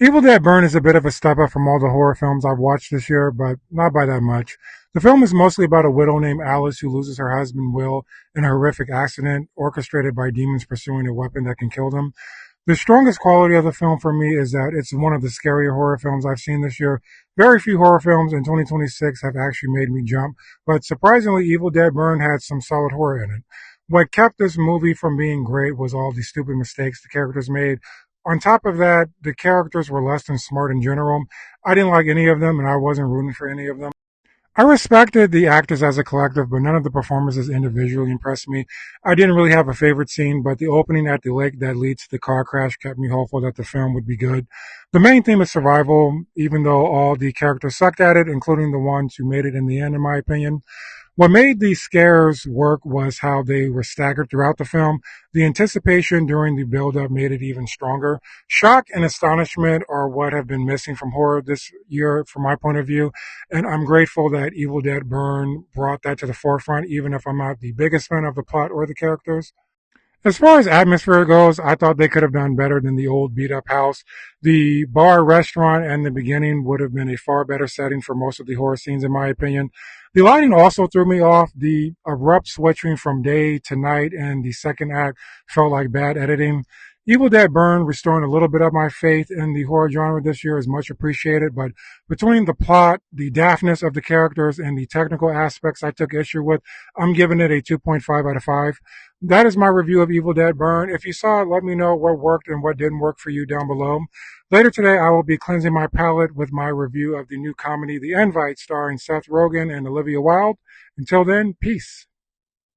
Evil Dead Burn is a bit of a step up from all the horror films I've watched this year, but not by that much. The film is mostly about a widow named Alice who loses her husband Will in a horrific accident orchestrated by demons pursuing a weapon that can kill them. The strongest quality of the film for me is that it's one of the scarier horror films I've seen this year. Very few horror films in 2026 have actually made me jump, but surprisingly, Evil Dead Burn had some solid horror in it. What kept this movie from being great was all the stupid mistakes the characters made. On top of that, the characters were less than smart in general. I didn't like any of them, and I wasn't rooting for any of them. I respected the actors as a collective, but none of the performances individually impressed me. I didn't really have a favorite scene, but the opening at the lake that leads to the car crash kept me hopeful that the film would be good. The main theme is survival, even though all the characters sucked at it, including the ones who made it in the end, in my opinion. What made these scares work was how they were staggered throughout the film. The anticipation during the build-up made it even stronger. Shock and astonishment are what have been missing from horror this year, from my point of view, and I'm grateful that Evil Dead Burn brought that to the forefront, even if I'm not the biggest fan of the plot or the characters. As far as atmosphere goes, I thought they could have done better than the old beat up house. The bar restaurant and the beginning would have been a far better setting for most of the horror scenes, in my opinion. The lighting also threw me off. The abrupt switching from day to night and the second act felt like bad editing. Evil Dead Burn restoring a little bit of my faith in the horror genre this year is much appreciated, but between the plot, the daftness of the characters, and the technical aspects I took issue with, I'm giving it a 2.5 out of 5. That is my review of Evil Dead Burn. If you saw it, let me know what worked and what didn't work for you down below. Later today, I will be cleansing my palate with my review of the new comedy The Invite, starring Seth Rogen and Olivia Wilde. Until then, peace.